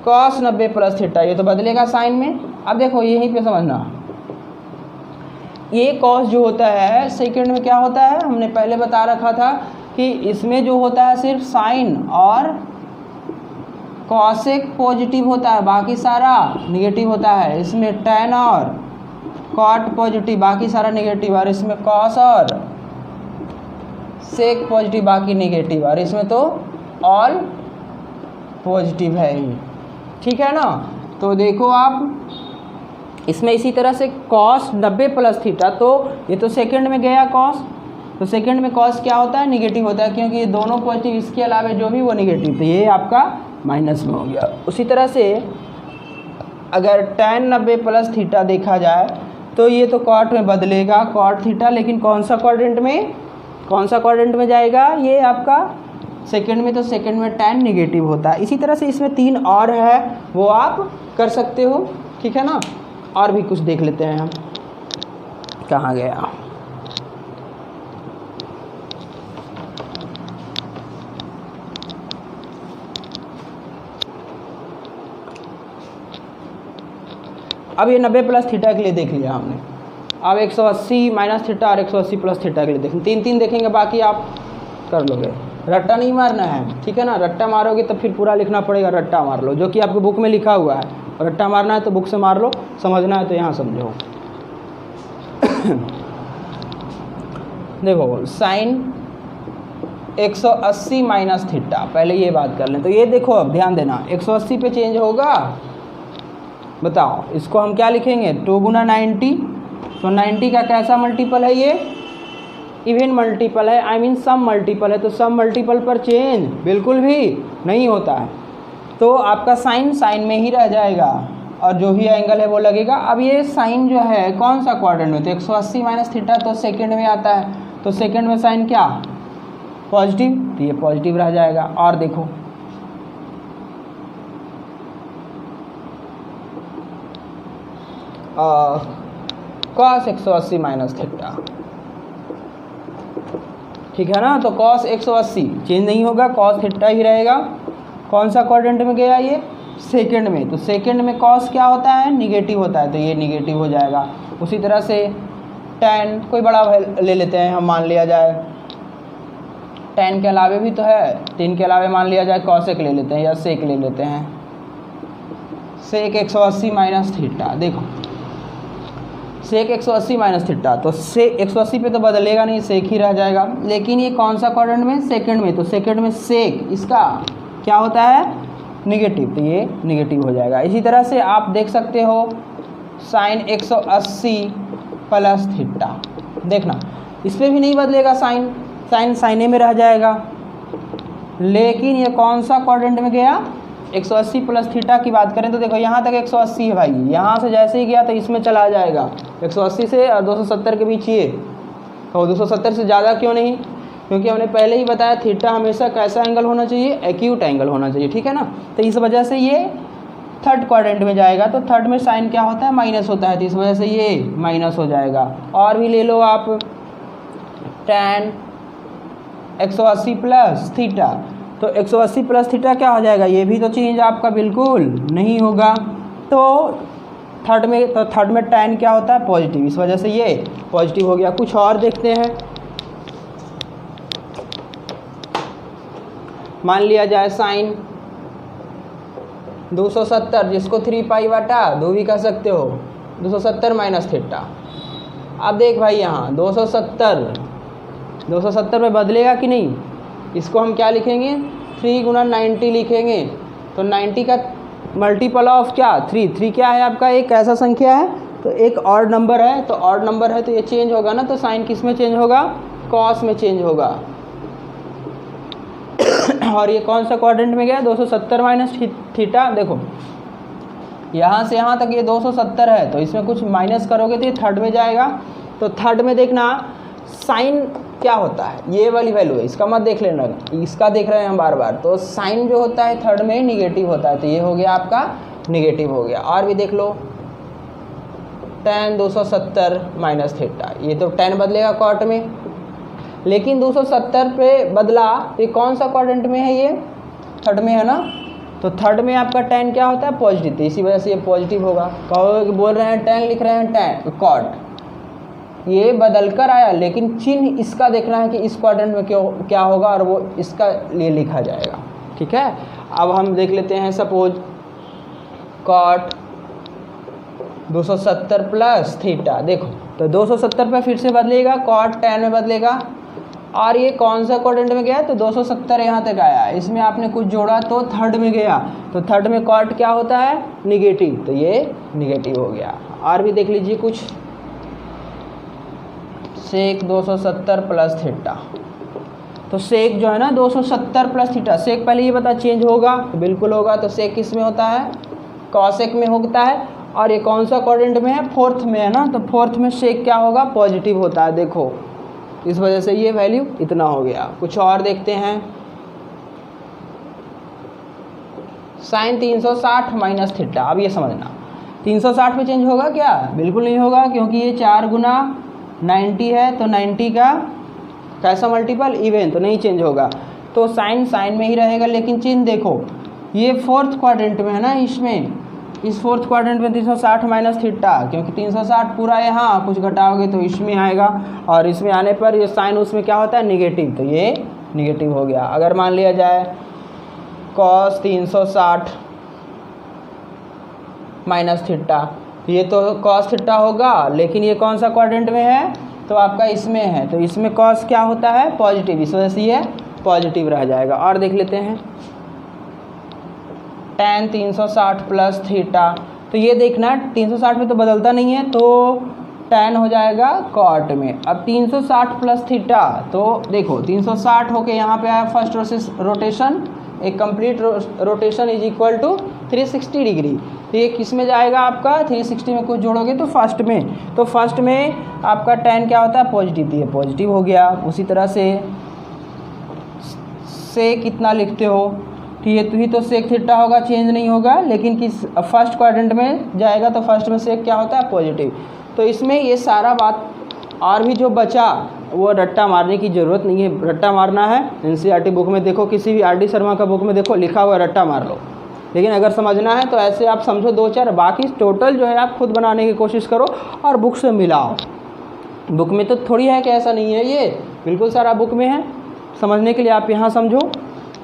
कॉस 90 प्लस थीटा, ये तो बदलेगा साइन में। अब देखो यहीं पे समझना, ये कॉस जो होता है सेकंड में क्या होता है, हमने पहले बता रखा था कि इसमें जो होता है सिर्फ साइन और कॉसेक पॉजिटिव होता है, बाकी सारा निगेटिव होता है। इसमें tan और कॉट पॉजिटिव, बाकी सारा निगेटिव। और इसमें कॉस और सेक पॉजिटिव, बाकी निगेटिव। और इसमें तो ऑल पॉजिटिव है ही, ठीक है ना। तो देखो आप इसमें इसी तरह से कॉस 90 प्लस थीटा, तो ये तो सेकंड में गया कॉस, तो सेकंड में कॉस क्या होता है, निगेटिव होता है, क्योंकि ये दोनों पॉजिटिव, इसके अलावा जो भी वो निगेटिव, तो ये आपका माइनस में हो गया। उसी तरह से अगर tan 90 प्लस थीटा देखा जाए तो ये तो कॉट में बदलेगा, कॉट थीटा, लेकिन कौन सा क्वाड्रेंट में, कौन सा क्वाड्रेंट में जाएगा, ये आपका सेकंड में। तो सेकंड में tan निगेटिव होता है। इसी तरह से इसमें 3 और है, वो आप कर सकते हो, ठीक है ना। और भी कुछ देख लेते हैं हम, कहाँ गया, अब ये 90 प्लस थीटा के लिए देख लिया हमने। अब 180 माइनस थीटा और 180 प्लस थीटा के लिए देखें, 3-3 देखेंगे, बाकी आप कर लोगे। रट्टा नहीं मारना है, ठीक है ना। रट्टा मारोगे तो फिर पूरा लिखना पड़ेगा, रट्टा मार लो, जो कि आपके बुक में लिखा हुआ है। रट्टा मारना है तो बुक से मार लो, समझना है तो यहाँ समझो। देखो साइन 180 माइनस थीटा, पहले ये बात कर लें। तो ये देखो अब ध्यान देना, 180 पे चेंज होगा, बताओ इसको हम क्या लिखेंगे, 2 गुना 90। तो 90 का कैसा मल्टीपल है, इवन मल्टीपल है, आई मीन सम मल्टीपल है, तो सम मल्टीपल पर चेंज बिल्कुल भी नहीं होता है, तो आपका साइन साइन में ही रह जाएगा और जो भी एंगल है वो लगेगा। अब ये साइन जो है कौन सा क्वाड्रेंट में, तो 180 माइनस थीटा तो सेकंड में आता है, तो सेकंड में साइन क्या पॉजिटिव, तो ये पॉजिटिव रह जाएगा। और देखो कॉस 180 माइनस थीटा, ठीक है ना, तो कॉस 180 चेंज नहीं होगा, कॉस थीटा ही रहेगा। कौन सा क्वाड्रेंट में गया ये, सेकंड में, तो सेकंड में कॉस क्या होता है निगेटिव होता है, तो ये निगेटिव हो जाएगा। उसी तरह से tan कोई बड़ा ले लेते हैं हम, मान लिया जाए tan के अलावे भी तो है, 3 के अलावे मान लिया जाए cosec ले लेते हैं या sec ले लेते हैं, sec 180 माइनस थीटा। देखो sec 180 माइनस थीटा, तो sec 180 पे तो बदलेगा नहीं, sec ही रह जाएगा। लेकिन ये कौन सा क्वाड्रेंट में, सेकंड में, तो सेकंड में sec इसका क्या होता है निगेटिव, तो ये निगेटिव हो जाएगा। इसी तरह से आप देख सकते हो साइन 180 प्लस थीटा, देखना इस पर भी नहीं बदलेगा साइन, साइन साइने में रह जाएगा। लेकिन ये कौन सा क्वाड्रेंट में गया, 180 प्लस थीटा की बात करें तो देखो यहाँ तक 180 है भाई, यहाँ से जैसे ही गया तो इसमें चला जाएगा, 180 से और 270 के बीच ये, और 270 से ज़्यादा क्यों नहीं, क्योंकि हमने पहले ही बताया थीटा हमेशा कैसा एंगल होना चाहिए, एक्यूट एंगल होना चाहिए, ठीक है ना। तो इस वजह से ये थर्ड क्वाड्रेंट में जाएगा, तो थर्ड में साइन क्या होता है माइनस होता है, तो इस वजह से ये माइनस हो जाएगा। और भी ले लो आप tan 180 प्लस थीटा, तो 180 प्लस थीटा क्या हो जाएगा, ये भी तो चेंज आपका बिल्कुल नहीं होगा। तो थर्ड में tan क्या होता है पॉजिटिव, इस वजह से ये पॉजिटिव हो गया। कुछ और देखते हैं, मान लिया जाए साइन 270, जिसको 3 पाई बटा 2 भी कह सकते हो, 270 माइनस थीटा। अब देख भाई यहाँ 270 में बदलेगा कि नहीं, इसको हम क्या लिखेंगे 3 गुना 90 लिखेंगे, तो 90 का मल्टीपल ऑफ क्या 3 क्या है आपका, एक ऐसा संख्या है, तो एक ऑड नंबर है, तो ऑड नंबर है तो ये चेंज होगा ना, तो साइन किस में चेंज होगा, कॉस में चेंज होगा। और ये कौन सा क्वाड्रेंट में गया, 270 माइनस थीटा। देखो यहाँ से यहाँ तक ये 270 है, तो इसमें कुछ माइनस करोगे तो ये थर्ड में जाएगा। तो थर्ड में देखना साइन क्या होता है, ये वाली वैल्यू है, इसका मत देख लेना, इसका देख रहे हैं हम बार बार। तो साइन जो होता है थर्ड में निगेटिव होता है, तो ये हो गया आपका निगेटिव हो गया। और भी देख लो tan 270 माइनस थीटा, ये तो tan बदलेगा क्वाड्रेंट में, लेकिन 270 पे बदला, ये कौन सा क्वाड्रेंट में है, ये थर्ड में है ना, तो थर्ड में आपका tan क्या होता है पॉजिटिव, तो इसी वजह से ये पॉजिटिव होगा। कहोगे कि बोल रहे हैं tan लिख रहे हैं tan कॉट, ये बदल कर आया, लेकिन चिन्ह इसका देखना है कि इस क्वाड्रेंट में क्यों क्या होगा, और वो इसका लिए लिखा जाएगा, ठीक है। अब हम देख लेते हैं सपोज कॉट 270 प्लस थीटा, देखो तो 270 पे फिर से बदलेगा, कॉट tan में बदलेगा। और ये कौन सा क्वाड्रेंट में गया, तो 270 यहाँ तक आया, इसमें आपने कुछ जोड़ा तो थर्ड में गया, तो थर्ड में कॉट क्या होता है निगेटिव, तो ये निगेटिव हो गया। और भी देख लीजिए कुछ, सेक 270 प्लस थीटा, तो सेक जो है ना 270 प्लस थीटा, सेक पहले ये बता चेंज होगा, तो बिल्कुल होगा, तो सेक किस में होता है कॉसेक में होता है। और ये कौन सा क्वाड्रेंट में है, फोर्थ में है ना, तो फोर्थ में सेक क्या होगा पॉजिटिव होता है, देखो इस वजह से ये वैल्यू इतना हो गया। कुछ और देखते हैं, साइन 360 माइनस थीटा। अब ये समझना 360 पे चेंज होगा क्या, बिल्कुल नहीं होगा, क्योंकि ये 4 गुना 90 है, तो 90 का कैसा मल्टीपल इवन, तो नहीं चेंज होगा, तो साइन साइन में ही रहेगा। लेकिन चिन्ह देखो ये फोर्थ क्वाड्रेंट में है ना, इसमें इस फोर्थ क्वाड्रेंट में 360 माइनस थीटा, क्योंकि 360 पूरा यहाँ कुछ घटाओगे तो इसमें आएगा, और इसमें आने पर ये साइन उसमें क्या होता है निगेटिव, तो ये निगेटिव हो गया। अगर मान लिया जाए कॉस 360 माइनस थीटा, ये तो कॉस थीटा होगा, लेकिन ये कौन सा क्वाड्रेंट में है, तो आपका इसमें है, तो इसमें कॉस क्या होता है पॉजिटिव, इस वजह से ये पॉजिटिव रह जाएगा। और देख लेते हैं tan 360 प्लस थीटा, तो ये देखना 360 में तो बदलता नहीं है, तो tan हो जाएगा cot में। अब 360 प्लस थीटा, तो देखो 360 होके यहाँ पे आया फर्स्ट रोटेशन, एक complete rotation is equal to 360 degree. तो ये किस में जाएगा आपका, 360 में कुछ जोड़ोगे तो फर्स्ट में, तो फर्स्ट में आपका tan क्या होता है, पॉजिटिव, ये पॉजिटिव हो गया। उसी तरह से कितना लिखते हो, ठीक है, तो ही तो सेक थीटा होगा, चेंज नहीं होगा, लेकिन किस फर्स्ट क्वाड्रेंट में जाएगा तो फर्स्ट में सेक क्या होता है, पॉजिटिव। तो इसमें ये सारा बात, और भी जो बचा वो रट्टा मारने की ज़रूरत नहीं है। रट्टा मारना है एनसीईआरटी बुक में देखो, किसी भी आर डी शर्मा का बुक में देखो, लिखा हुआ रट्टा मार लो। लेकिन अगर समझना है तो ऐसे आप समझो 2-4, बाकी टोटल जो है आप खुद बनाने की कोशिश करो और बुक से मिलाओ। बुक में तो थोड़ी है कि ऐसा नहीं है, ये बिल्कुल सारा बुक में है, समझने के लिए आप यहाँ समझो।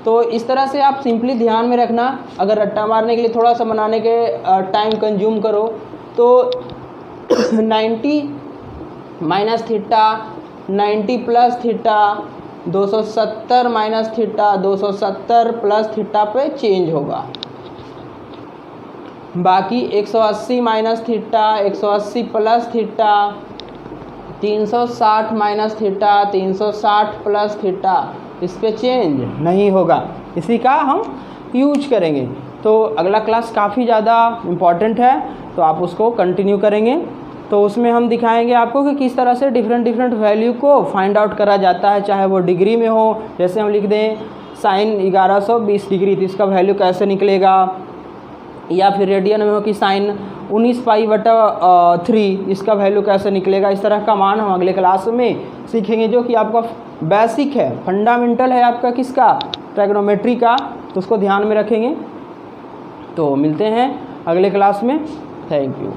तो इस तरह से आप सिंपली ध्यान में रखना, अगर रट्टा मारने के लिए थोड़ा सा बनाने के टाइम कंज्यूम करो तो 90 minus theta, 90 plus theta, 270 minus theta, 270 plus theta पे चेंज होगा। बाकी 180 minus theta, 180 plus theta, 360 minus theta, 360 plus theta, इस पे चेंज नहीं होगा। इसी का हम यूज करेंगे। तो अगला क्लास काफ़ी ज़्यादा इम्पॉर्टेंट है, तो आप उसको कंटिन्यू करेंगे। तो उसमें हम दिखाएंगे आपको कि किस तरह से डिफरेंट वैल्यू को फाइंड आउट करा जाता है, चाहे वो डिग्री में हो, जैसे हम लिख दें साइन 1120 डिग्री, तो इसका वैल्यू कैसे निकलेगा, या फिर रेडियन में हो कि साइन 19 पाई/3, इसका वैल्यू कैसे निकलेगा। इस तरह का मान हम अगले क्लास में सीखेंगे, जो कि आपका बेसिक है, फंडामेंटल है आपका किसका, ट्रिग्नोमेट्री का, तो उसको ध्यान में रखेंगे। तो मिलते हैं अगले क्लास में, थैंक यू।